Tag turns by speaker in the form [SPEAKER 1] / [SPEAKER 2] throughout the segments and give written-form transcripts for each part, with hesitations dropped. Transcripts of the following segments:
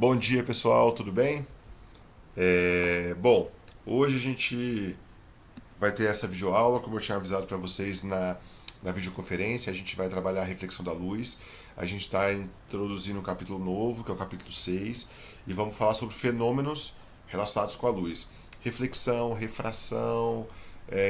[SPEAKER 1] Bom dia pessoal, tudo bem? Bom, hoje a gente vai ter essa videoaula, como eu tinha avisado para vocês na videoconferência. A gente vai trabalhar a reflexão da luz. A gente está introduzindo um capítulo novo, que é o capítulo 6, e vamos falar sobre fenômenos relacionados com a luz. Reflexão, refração,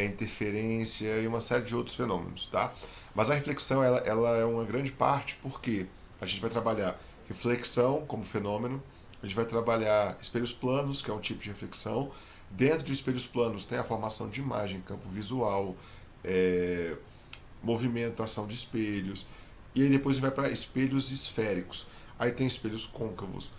[SPEAKER 1] interferência e uma série de outros fenômenos, tá? Mas a reflexão ela é uma grande parte porque a gente vai trabalhar reflexão como fenômeno, a gente vai trabalhar espelhos planos, que é um tipo de reflexão. Dentro de espelhos planos tem a formação de imagem, campo visual, movimentação de espelhos. E aí depois vai para espelhos esféricos. Aí tem espelhos côncavos,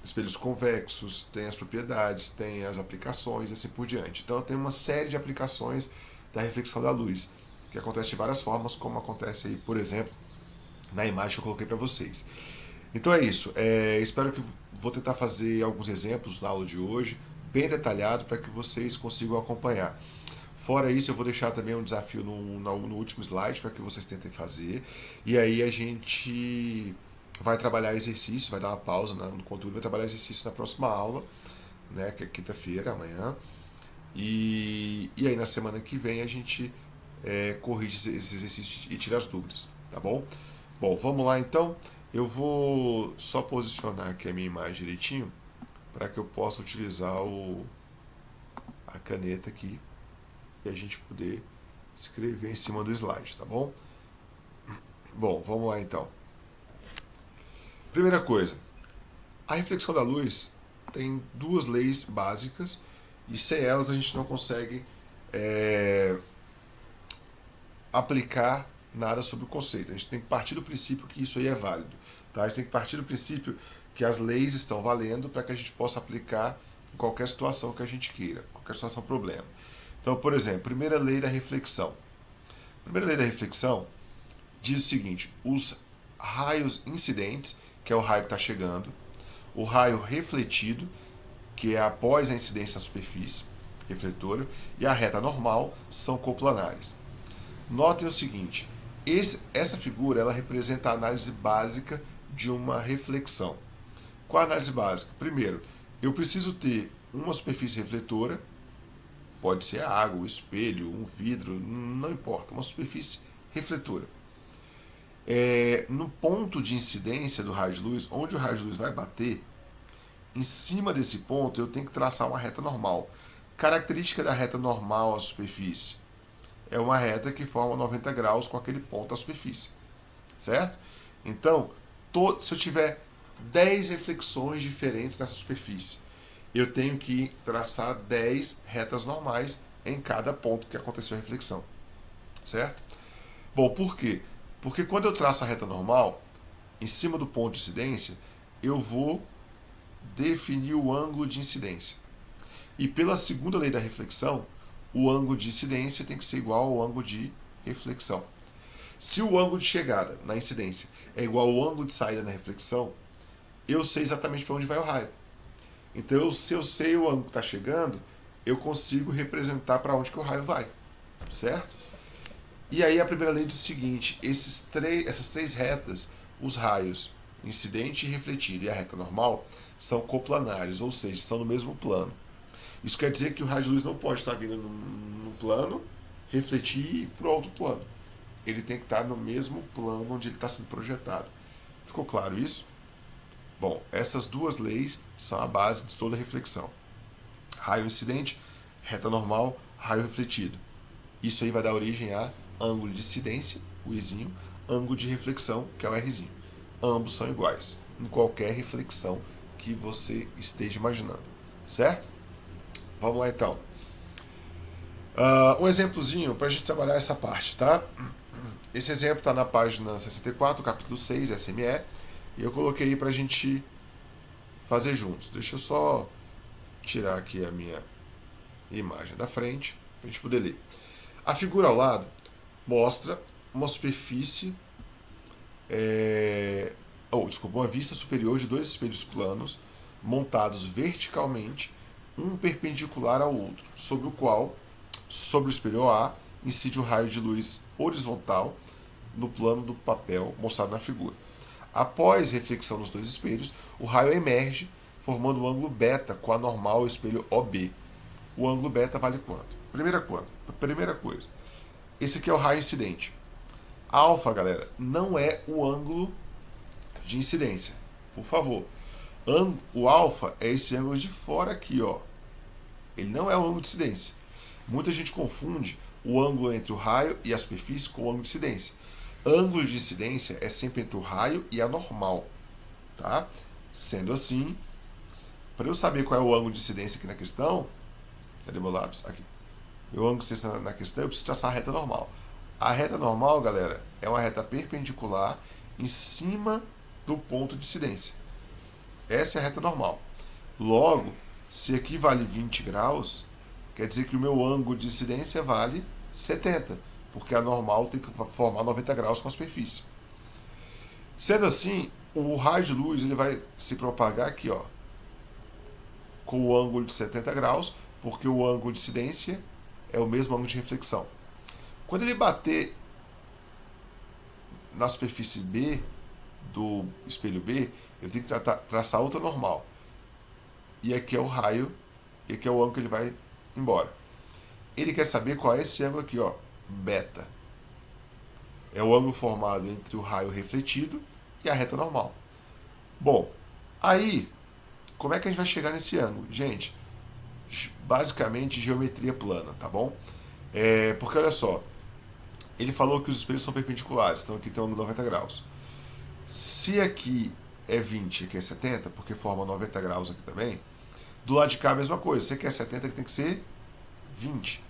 [SPEAKER 1] espelhos convexos, tem as propriedades, tem as aplicações e assim por diante. Então tem uma série de aplicações da reflexão da luz, que acontece de várias formas, como acontece aí, por exemplo, na imagem que eu coloquei para vocês. Então é isso. Espero que vou tentar fazer alguns exemplos na aula de hoje, bem detalhado, para que vocês consigam acompanhar. Fora isso, eu vou deixar também um desafio no último slide para que vocês tentem fazer. E aí a gente vai trabalhar exercício, vai dar uma pausa no conteúdo, vai trabalhar exercício na próxima aula, né, que é quinta-feira, amanhã. E aí na semana que vem a gente corrige esses exercícios e tira as dúvidas, tá bom? Bom, vamos lá então. Eu vou só posicionar aqui a minha imagem direitinho para que eu possa utilizar a caneta aqui e a gente poder escrever em cima do slide, tá bom? Bom, vamos lá então. Primeira coisa, a reflexão da luz tem duas leis básicas e sem elas a gente não consegue aplicar nada sobre o conceito. A gente tem que partir do princípio que isso aí é válido. Tá? A gente tem que partir do princípio que as leis estão valendo para que a gente possa aplicar em qualquer situação que a gente queira, qualquer situação, problema. Então, por exemplo, primeira lei da reflexão. A primeira lei da reflexão diz o seguinte: os raios incidentes, que é o raio que está chegando, o raio refletido, que é após a incidência na superfície refletora, e a reta normal são coplanares. Notem o seguinte: essa figura ela representa a análise básica de uma reflexão. Qual a análise básica? Primeiro, eu preciso ter uma superfície refletora, pode ser a água, o espelho, um vidro, não importa, uma superfície refletora. No ponto de incidência do raio de luz, onde o raio de luz vai bater, em cima desse ponto eu tenho que traçar uma reta normal. Característica da reta normal à superfície: é uma reta que forma 90 graus com aquele ponto à superfície, certo? Então, se eu tiver 10 reflexões diferentes nessa superfície, eu tenho que traçar 10 retas normais em cada ponto que aconteceu a reflexão, certo? Bom, por quê? Porque quando eu traço a reta normal, em cima do ponto de incidência, eu vou definir o ângulo de incidência. E pela segunda lei da reflexão, o ângulo de incidência tem que ser igual ao ângulo de reflexão. Se o ângulo de chegada na incidência é igual ao ângulo de saída na reflexão, eu sei exatamente para onde vai o raio. Então, se eu sei o ângulo que está chegando, eu consigo representar para onde que o raio vai, certo? E aí a primeira lei diz o seguinte: essas três retas, os raios incidente e refletido e a reta normal, são coplanares, ou seja, estão no mesmo plano. Isso quer dizer que o raio de luz não pode estar vindo num plano, refletir para outro plano. Ele tem que estar no mesmo plano onde ele está sendo projetado. Ficou claro isso? Bom, essas duas leis são a base de toda a reflexão. Raio incidente, reta normal, raio refletido. Isso aí vai dar origem a ângulo de incidência, o Izinho, ângulo de reflexão, que é o Rzinho. Ambos são iguais, em qualquer reflexão que você esteja imaginando, certo? Vamos lá então. Um exemplozinho para a gente trabalhar essa parte, tá? Esse exemplo está na página 64, capítulo 6, SME, e eu coloquei aí para a gente fazer juntos. Deixa eu só tirar aqui a minha imagem da frente para a gente poder ler. A figura ao lado mostra uma superfície, uma vista superior de dois espelhos planos montados verticalmente, um perpendicular ao outro, sobre o espelho A, incide um raio de luz horizontal no plano do papel mostrado na figura. Após reflexão nos dois espelhos, o raio emerge formando o ângulo beta com a normal ao espelho OB. O ângulo beta vale quanto? Primeira coisa, esse aqui é o raio incidente. Alfa, galera, não é o ângulo de incidência, por favor. O alfa é esse ângulo de fora aqui, ó. Ele não é o ângulo de incidência. Muita gente confunde o ângulo entre o raio e a superfície com o ângulo de incidência. Ângulo de incidência é sempre entre o raio e a normal, tá? Sendo assim, para eu saber qual é o ângulo de incidência aqui na questão, cadê meu lápis? Aqui. Meu ângulo de incidência na questão, eu preciso traçar a reta normal. A reta normal, galera, é uma reta perpendicular em cima do ponto de incidência. Essa é a reta normal. Logo, se aqui vale 20 graus, quer dizer que o meu ângulo de incidência vale 70, porque a normal tem que formar 90 graus com a superfície. Sendo assim, o raio de luz ele vai se propagar aqui, ó, com o ângulo de 70 graus, porque o ângulo de incidência é o mesmo ângulo de reflexão. Quando ele bater na superfície B do espelho B, eu tenho que traçar outra normal. E aqui é o raio, e aqui é o ângulo que ele vai embora. Ele quer saber qual é esse ângulo aqui, ó, beta. É o ângulo formado entre o raio refletido e a reta normal. Bom, aí, como é que a gente vai chegar nesse ângulo? Gente, basicamente geometria plana, tá bom? Porque olha só, ele falou que os espelhos são perpendiculares, então aqui tem um ângulo de 90 graus. Se aqui é 20 e aqui é 70, porque forma 90 graus aqui também, do lado de cá a mesma coisa. Se aqui é 70, aqui tem que ser 20.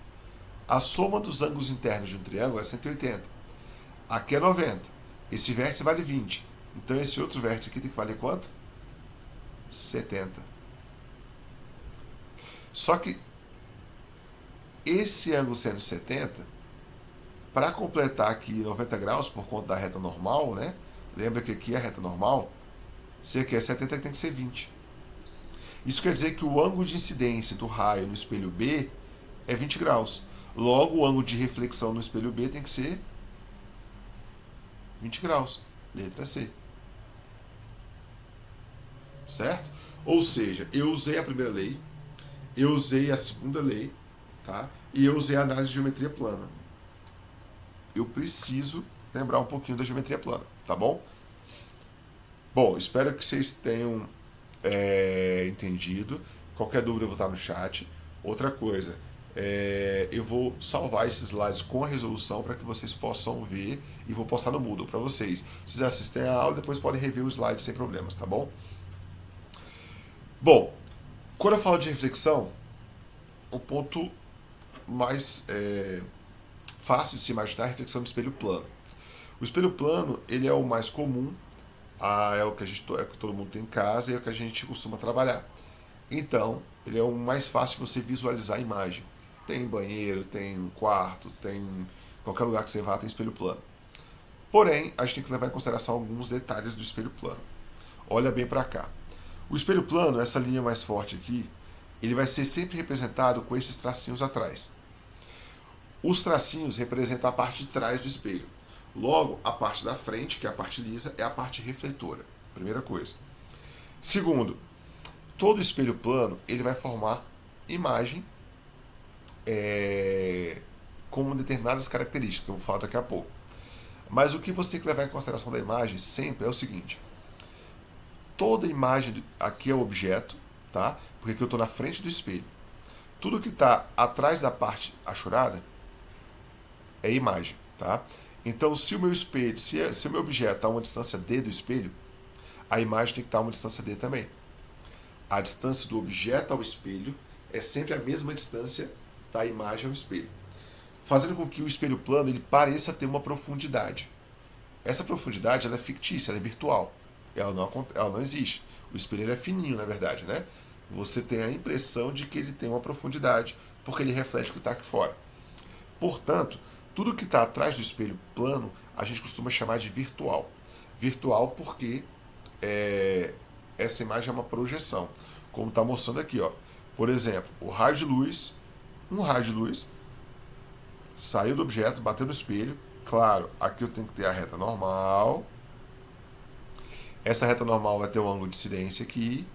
[SPEAKER 1] A soma dos ângulos internos de um triângulo é 180. Aqui é 90. Esse vértice vale 20. Então esse outro vértice aqui tem que valer quanto? 70. Só que esse ângulo sendo 70, para completar aqui 90 graus por conta da reta normal, né? Lembra que aqui é a reta normal? Se aqui é 70, aqui tem que ser 20. Isso quer dizer que o ângulo de incidência do raio no espelho B é 20 graus. Logo, o ângulo de reflexão no espelho B tem que ser 20 graus. Letra C. Certo? Ou seja, eu usei a primeira lei, eu usei a segunda lei, tá? E eu usei a análise de geometria plana. Eu preciso lembrar um pouquinho da geometria plana, tá bom? Bom, espero que vocês tenham entendido. Qualquer dúvida eu vou estar no chat. Outra coisa, eu vou salvar esses slides com a resolução para que vocês possam ver e vou postar no Moodle para vocês. Vocês assistem a aula, depois podem rever os slides sem problemas, tá bom? Bom, quando eu falo de reflexão, o ponto mais fácil de se imaginar é a reflexão do espelho plano. O espelho plano, ele é o mais comum, é o que todo mundo tem em casa e é o que a gente costuma trabalhar. Então, ele é o mais fácil de você visualizar a imagem. Tem banheiro, tem quarto, tem qualquer lugar que você vá tem espelho plano. Porém, a gente tem que levar em consideração alguns detalhes do espelho plano. Olha bem para cá. O espelho plano, essa linha mais forte aqui, ele vai ser sempre representado com esses tracinhos atrás. Os tracinhos representam a parte de trás do espelho. Logo, a parte da frente, que é a parte lisa, é a parte refletora. Primeira coisa. Segundo, todo espelho plano ele vai formar imagem com determinadas características, que eu vou falar daqui a pouco. Mas o que você tem que levar em consideração da imagem sempre é o seguinte. Toda imagem, aqui é o objeto, tá? Porque aqui eu estou na frente do espelho. Tudo que está atrás da parte achurada é imagem, tá? Então, se o meu espelho, se o meu objeto está a uma distância D do espelho, a imagem tem que estar a uma distância D também. A distância do objeto ao espelho é sempre a mesma distância da imagem ao espelho, fazendo com que o espelho plano ele pareça ter uma profundidade. Essa profundidade ela é fictícia, ela é virtual. Ela não existe. O espelho ele é fininho, na verdade, né? Você tem a impressão de que ele tem uma profundidade, porque ele reflete o que está aqui fora. Portanto, tudo que está atrás do espelho plano, a gente costuma chamar de virtual. Virtual porque essa imagem é uma projeção, como está mostrando aqui, ó. Por exemplo, um raio de luz saiu do objeto, bateu no espelho. Claro, aqui eu tenho que ter a reta normal. Essa reta normal vai ter um ângulo de incidência aqui.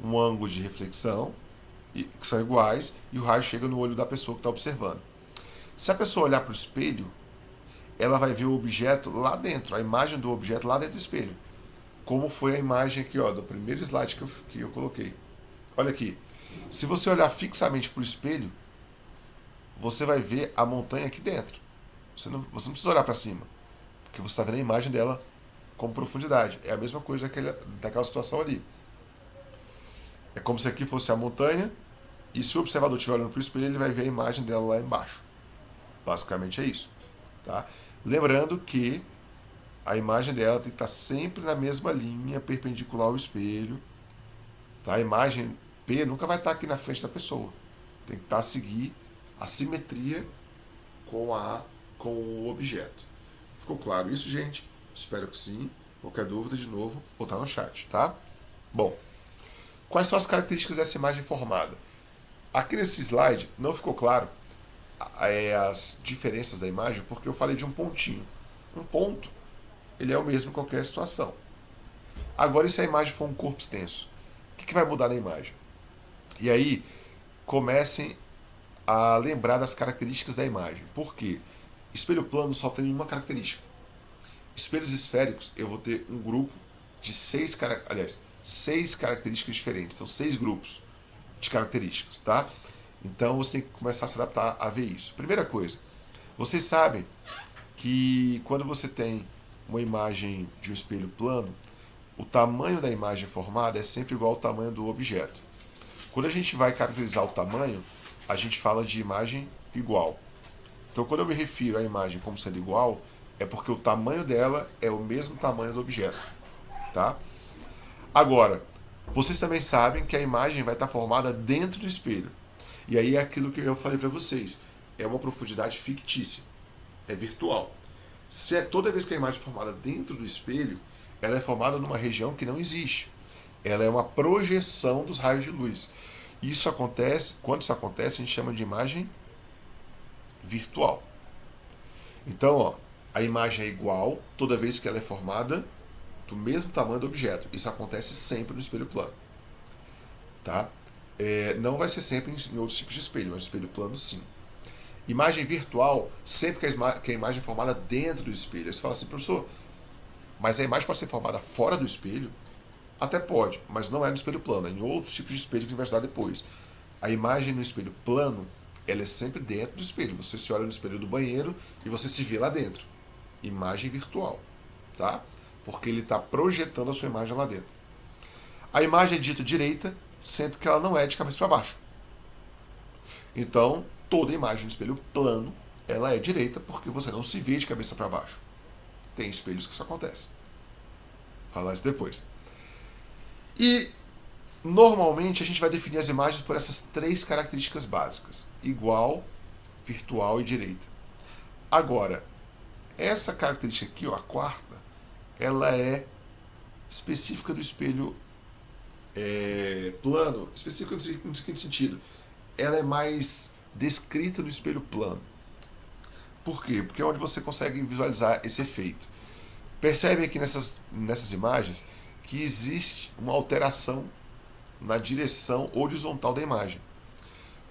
[SPEAKER 1] um ângulo de reflexão, que são iguais, e o raio chega no olho da pessoa que está observando. Se a pessoa olhar para o espelho, ela vai ver o objeto lá dentro, a imagem do objeto lá dentro do espelho. Como foi a imagem aqui, ó, do primeiro slide que eu coloquei. Olha aqui. Se você olhar fixamente para o espelho, você vai ver a montanha aqui dentro. Você não precisa olhar para cima, porque você está vendo a imagem dela com profundidade. É a mesma coisa daquela situação ali. É como se aqui fosse a montanha, e se o observador estiver olhando para o espelho, ele vai ver a imagem dela lá embaixo. Basicamente é isso. Tá? Lembrando que a imagem dela tem que estar sempre na mesma linha, perpendicular ao espelho. Tá? A imagem P nunca vai estar aqui na frente da pessoa. Tem que estar a seguir a simetria com o objeto. Ficou claro isso, gente? Espero que sim. Qualquer dúvida, de novo, botar no chat, tá? Bom, quais são as características dessa imagem formada? Aqui nesse slide não ficou claro as diferenças da imagem, porque eu falei de um pontinho. Um ponto, ele é o mesmo em qualquer situação. Agora, e se a imagem for um corpo extenso? O que vai mudar na imagem? E aí, comecem a lembrar das características da imagem. Por quê? Espelho plano só tem uma característica. Espelhos esféricos, eu vou ter um grupo de 6 características diferentes. Então, 6 grupos de características, tá? Então, você tem que começar a se adaptar a ver isso. Primeira coisa, vocês sabem que quando você tem uma imagem de um espelho plano, o tamanho da imagem formada é sempre igual ao tamanho do objeto. Quando a gente vai caracterizar o tamanho, a gente fala de imagem igual. Então, quando eu me refiro à imagem como sendo igual, é porque o tamanho dela é o mesmo tamanho do objeto. Tá? Agora, vocês também sabem que a imagem vai estar formada dentro do espelho. E aí é aquilo que eu falei para vocês. É uma profundidade fictícia. É virtual. Se é toda vez que a imagem é formada dentro do espelho, ela é formada numa região que não existe. Ela é uma projeção dos raios de luz. Isso acontece, quando isso acontece, a gente chama de imagem virtual. Então, ó, a imagem é igual toda vez que ela é formada do mesmo tamanho do objeto. Isso acontece sempre no espelho plano. Tá? Não vai ser sempre em outros tipos de espelho, mas no espelho plano sim. Imagem virtual, sempre que a imagem é formada dentro do espelho. Aí você fala assim, professor, mas a imagem pode ser formada fora do espelho? Até pode, mas não é no espelho plano, é em outros tipos de espelho que a gente vai estudar depois. A imagem no espelho plano, ela é sempre dentro do espelho. Você se olha no espelho do banheiro e você se vê lá dentro. Imagem virtual, tá? Porque ele está projetando a sua imagem lá dentro. A imagem é dita direita sempre que ela não é de cabeça para baixo. Então, toda imagem no espelho plano, ela é direita porque você não se vê de cabeça para baixo. Tem espelhos que isso acontece. Vou falar isso depois. E, normalmente, a gente vai definir as imagens por essas 3 características básicas. Igual, virtual e direita. Agora, essa característica aqui, ó, a quarta, ela é específica do espelho plano. Específica no seguinte sentido. Ela é mais descrita no espelho plano. Por quê? Porque é onde você consegue visualizar esse efeito. Percebe aqui nessas imagens que existe uma alteração na direção horizontal da imagem.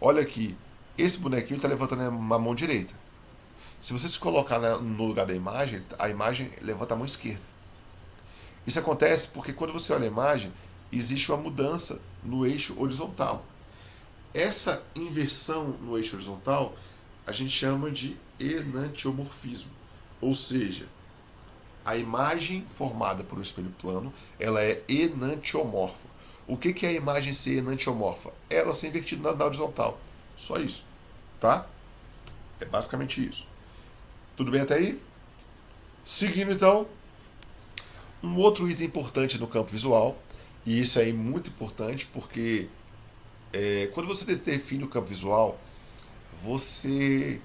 [SPEAKER 1] Olha aqui, esse bonequinho está levantando a mão direita. Se você se colocar no lugar da imagem, a imagem levanta a mão esquerda. Isso acontece porque quando você olha a imagem, existe uma mudança no eixo horizontal. Essa inversão no eixo horizontal a gente chama de enantiomorfismo. Ou seja, a imagem formada por um espelho plano, ela é enantiomorfa. O que é a imagem ser enantiomorfa? Ela ser invertida na horizontal. Só isso. Tá? É basicamente isso. Tudo bem até aí? Seguindo então, um outro item importante no campo visual, e isso aí é muito importante porque quando você define o campo visual, você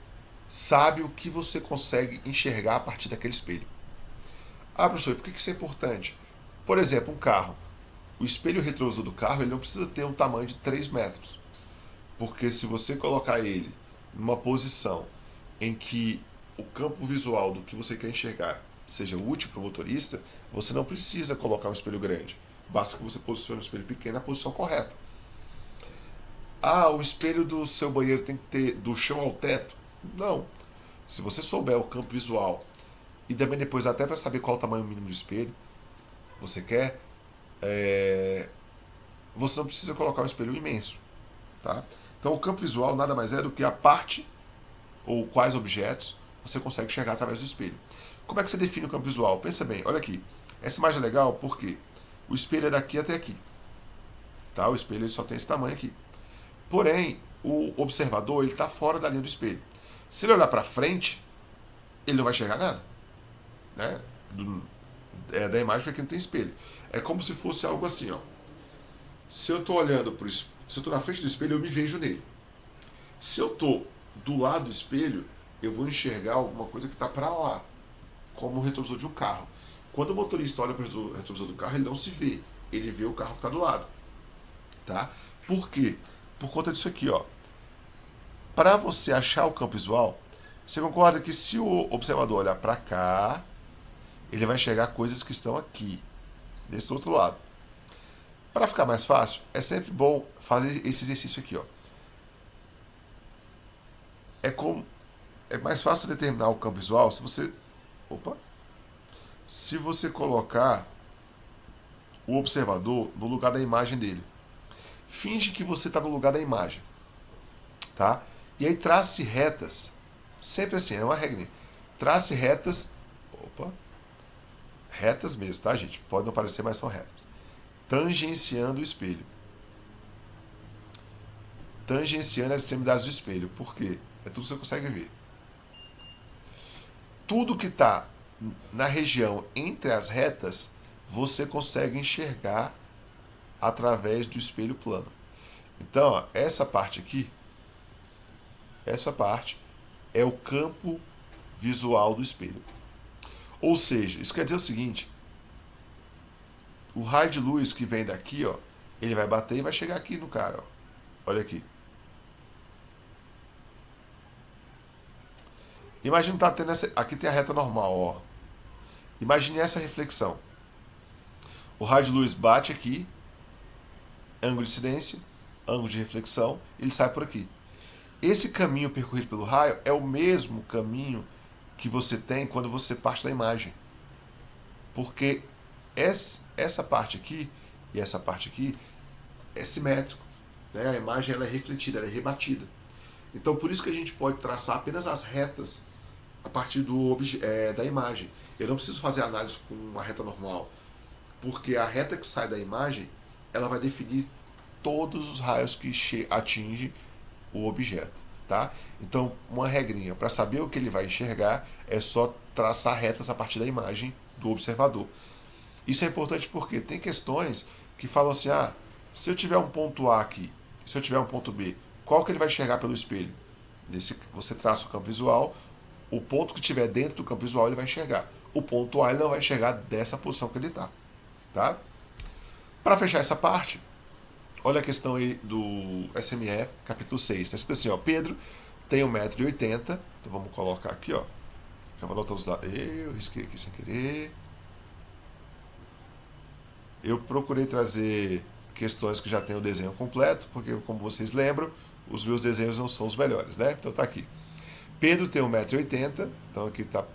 [SPEAKER 1] sabe o que você consegue enxergar a partir daquele espelho. Ah, professor, por que isso é importante? Por exemplo, um carro. O espelho retrovisor do carro ele não precisa ter um tamanho de 3 metros. Porque se você colocar ele numa posição em que o campo visual do que você quer enxergar seja útil para o motorista, você não precisa colocar um espelho grande. Basta que você posicione o espelho pequeno na posição correta. O espelho do seu banheiro tem que ter do chão ao teto? Não. Se você souber o campo visual e também depois até para saber qual é o tamanho mínimo do espelho você quer, você não precisa colocar um espelho imenso. Tá? Então o campo visual nada mais é do que a parte ou quais objetos você consegue enxergar através do espelho. Como é que você define o campo visual? Pensa bem, olha aqui. Essa imagem é legal porque o espelho é daqui até aqui. Tá? O espelho ele só tem esse tamanho aqui. Porém, o observador está fora da linha do espelho. Se ele olhar para frente, ele não vai enxergar nada. Né? Da imagem, porque aqui não tem espelho. É como se fosse algo assim. Ó. Se eu estou olhando se eu estou na frente do espelho, eu me vejo nele. Se eu estou do lado do espelho, eu vou enxergar alguma coisa que está para lá, como o retrovisor de um carro. Quando o motorista olha para o retrovisor do carro, ele não se vê. Ele vê o carro que está do lado. Tá? Por quê? Por conta disso aqui, ó. Para você achar o campo visual, você concorda que se o observador olhar para cá, ele vai enxergar coisas que estão aqui, desse outro lado. Para ficar mais fácil, é sempre bom fazer esse exercício aqui, ó. É mais fácil determinar o campo visual se você colocar o observador no lugar da imagem dele. Finge que você está no lugar da imagem, tá? E aí trace retas, sempre assim, é uma regra. Trace retas, retas mesmo, tá, gente? Pode não parecer, mas são retas. Tangenciando o espelho. Tangenciando as extremidades do espelho. Por quê? É tudo que você consegue ver. Tudo que está na região entre as retas, você consegue enxergar através do espelho plano. Então, ó, essa parte aqui, essa parte é o campo visual do espelho. Ou seja, isso quer dizer o seguinte: o raio de luz que vem daqui, ó, ele vai bater e vai chegar aqui no cara. Ó. Olha aqui. Imagina tá tendo aqui tem a reta normal, ó. Imagine essa reflexão. O raio de luz bate aqui, ângulo de incidência, ângulo de reflexão, ele sai por aqui. Esse caminho percorrido pelo raio é o mesmo caminho que você tem quando você parte da imagem. Porque essa parte aqui e essa parte aqui é simétrico. Né? A imagem ela é refletida, ela é rebatida. Então por isso que a gente pode traçar apenas as retas a partir da imagem. Eu não preciso fazer análise com uma reta normal, porque a reta que sai da imagem ela vai definir todos os raios que atingem o objeto. Tá? Então, uma regrinha, para saber o que ele vai enxergar, é só traçar retas a partir da imagem do observador. Isso é importante porque tem questões que falam assim, se eu tiver um ponto A aqui, se eu tiver um ponto B, qual que ele vai enxergar pelo espelho? Você traça o campo visual, o ponto que estiver dentro do campo visual ele vai enxergar. O ponto A ele não vai enxergar dessa posição que ele está. Tá? Para fechar essa parte, olha a questão aí do SME, capítulo 6. Está escrito assim, ó, Pedro tem 1,80 m, então vamos colocar aqui, ó. Já vou anotar os dados. Eu risquei aqui sem querer. Eu procurei trazer questões que já tem o desenho completo, porque como vocês lembram, os meus desenhos não são os melhores, né? Então tá aqui. Pedro tem 1,80 m, então aqui está a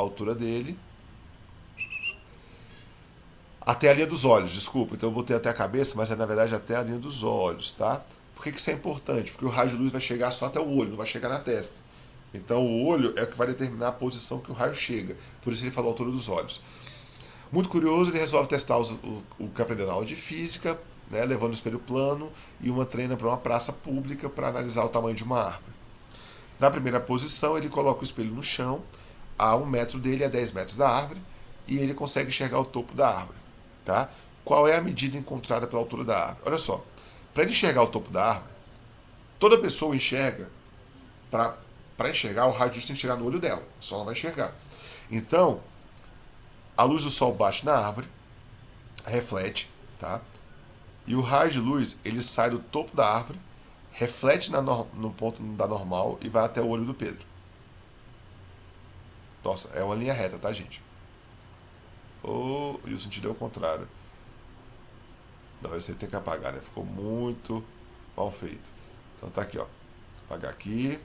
[SPEAKER 1] altura dele. Até a linha dos olhos, desculpa, então eu botei até a cabeça, mas é na verdade até a linha dos olhos, tá? Por que isso é importante? Porque o raio de luz vai chegar só até o olho, não vai chegar na testa. Então o olho é o que vai determinar a posição que o raio chega, por isso ele falou a altura dos olhos. Muito curioso, ele resolve testar o que aprendeu na aula de física, né, levando o espelho plano e uma treina para uma praça pública para analisar o tamanho de uma árvore. Na primeira posição, ele coloca o espelho no chão, a 1 metro dele, a 10 metros da árvore, e ele consegue enxergar o topo da árvore. Tá? Qual é a medida encontrada pela altura da árvore? Olha só, para ele enxergar o topo da árvore, toda pessoa enxerga, para enxergar, o raio de luz tem que chegar no olho dela, só ela vai enxergar. Então, a luz do sol bate na árvore, reflete, tá? E o raio de luz ele sai do topo da árvore, reflete no ponto da normal e vai até o olho do Pedro. Nossa, é uma linha reta, tá, gente? E o sentido é o contrário. Não, esse aí tem que apagar, né? Ficou muito mal feito. Então tá aqui, ó. Apagar aqui.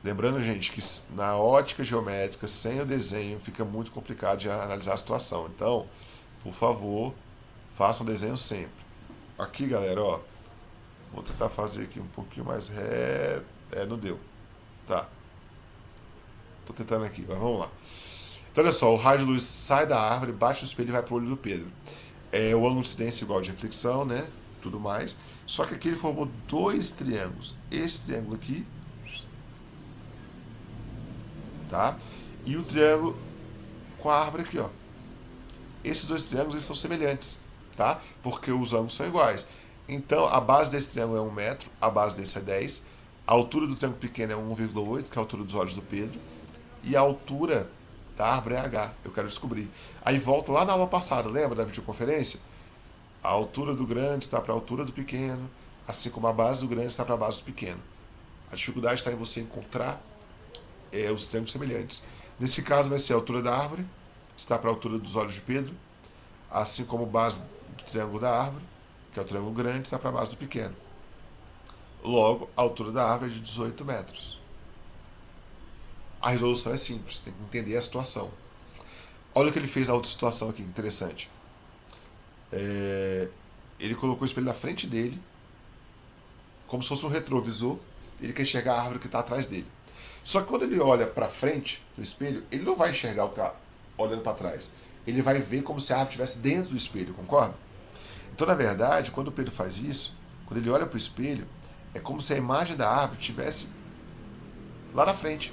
[SPEAKER 1] Lembrando, gente, que na ótica geométrica, sem o desenho, fica muito complicado de analisar a situação. Então, por favor, faça um desenho sempre. Aqui, galera, ó. Vou tentar fazer aqui um pouquinho mais reto. Não deu. Tá. Tô tentando aqui, mas vamos lá. Então, olha só, o raio de luz sai da árvore, bate no espelho e vai pro olho do Pedro. O ângulo de incidência igual de reflexão, né? Tudo mais. Só que aqui ele formou dois triângulos. Esse triângulo aqui, tá? E o triângulo com a árvore aqui, ó. Esses dois triângulos eles são semelhantes, tá? Porque os ângulos são iguais. Então, a base desse triângulo é 1 metro, a base desse é 10. A altura do triângulo pequeno é 1,8, que é a altura dos olhos do Pedro. E a altura da árvore é H, eu quero descobrir. Aí volto lá na aula passada, lembra da videoconferência? A altura do grande está para a altura do pequeno, assim como a base do grande está para a base do pequeno. A dificuldade está em você encontrar os triângulos semelhantes. Nesse caso vai ser a altura da árvore, está para a altura dos olhos de Pedro, assim como a base do triângulo da árvore, que é o triângulo grande, está para a base do pequeno. Logo, a altura da árvore é de 18 metros. A resolução é simples, tem que entender a situação. Olha o que ele fez na outra situação aqui, interessante. Ele colocou o espelho na frente dele, como se fosse um retrovisor, ele quer enxergar a árvore que está atrás dele. Só que quando ele olha para frente no espelho, ele não vai enxergar o que está olhando para trás. Ele vai ver como se a árvore estivesse dentro do espelho, concorda? Então, na verdade, quando o Pedro faz isso, quando ele olha para o espelho, é como se a imagem da árvore estivesse lá na frente.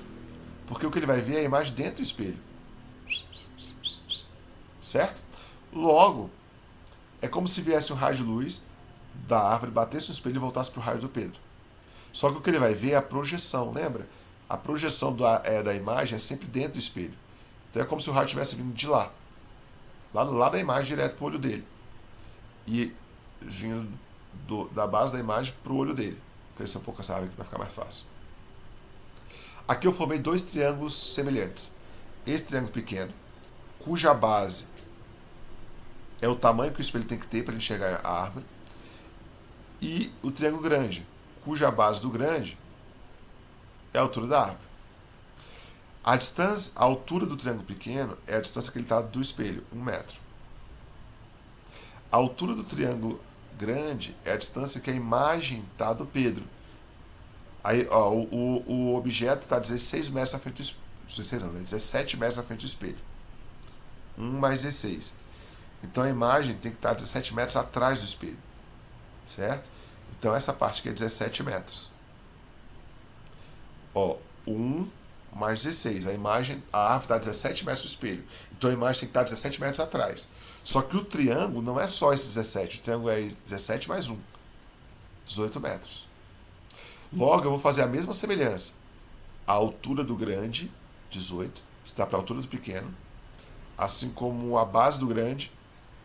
[SPEAKER 1] Porque o que ele vai ver é a imagem dentro do espelho. Certo? Logo, é como se viesse um raio de luz da árvore, batesse no espelho e voltasse para o raio do Pedro. Só que o que ele vai ver é a projeção, lembra? A projeção da imagem é sempre dentro do espelho. Então é como se o raio estivesse vindo de lá. Lá da imagem, direto para o olho dele. E vindo da base da imagem para o olho dele. Vou crescer um pouco essa árvore aqui para ficar mais fácil. Aqui eu formei dois triângulos semelhantes. Esse triângulo pequeno, cuja base é o tamanho que o espelho tem que ter para enxergar a árvore. E o triângulo grande, cuja base do grande é a altura da árvore. A altura do triângulo pequeno é a distância que ele está do espelho, 1 metro. A altura do triângulo grande é a distância que a imagem está do Pedro. Aí, ó, o objeto está 16 metros à frente do espelho. 16 não, 17 metros à frente do espelho. 1 mais 16. Então a imagem tem que estar 17 metros atrás do espelho. Certo? Então essa parte aqui é 17 metros. Ó, 1 mais 16. A árvore está 17 metros do espelho. Então a imagem tem que estar 17 metros atrás. Só que o triângulo não é só esse 17. O triângulo é 17 mais 1. 18 metros. Logo, eu vou fazer a mesma semelhança. A altura do grande, 18, está para a altura do pequeno. Assim como a base do grande,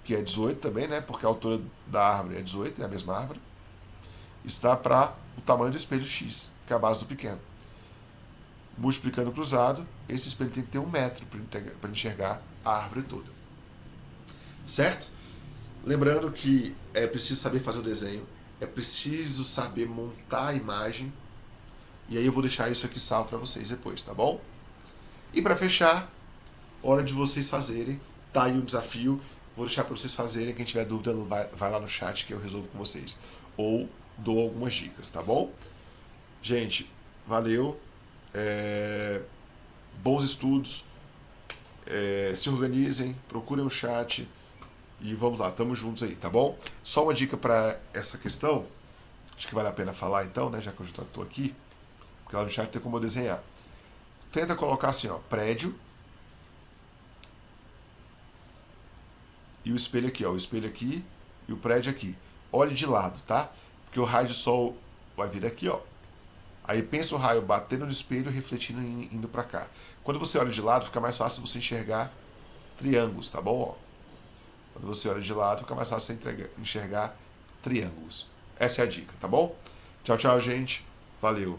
[SPEAKER 1] que é 18 também, né? Porque a altura da árvore é 18, é a mesma árvore. Está para o tamanho do espelho X, que é a base do pequeno. Multiplicando cruzado, esse espelho tem que ter 1 metro para enxergar a árvore toda. Certo? Lembrando que é preciso saber fazer o desenho, é preciso saber montar a imagem, e aí eu vou deixar isso aqui salvo para vocês depois, tá bom? E para fechar, hora de vocês fazerem, tá aí o desafio, vou deixar para vocês fazerem, quem tiver dúvida vai lá no chat que eu resolvo com vocês, ou dou algumas dicas, tá bom? Gente, valeu, bons estudos, se organizem, procurem o chat, e vamos lá, estamos juntos aí, tá bom? Só uma dica para essa questão, acho que vale a pena falar então, né, já que eu já estou aqui, porque lá no chat tem como eu desenhar. Tenta colocar assim, ó, prédio, e o espelho aqui, ó, o espelho aqui e o prédio aqui. Olhe de lado, tá? Porque o raio de sol vai vir daqui, ó. Aí pensa o raio batendo no espelho e refletindo e indo para cá. Quando você olha de lado, fica mais fácil você enxergar triângulos, tá bom? Ó. Quando você olha de lado, fica mais fácil você enxergar triângulos. Essa é a dica, tá bom? Tchau, tchau, gente. Valeu.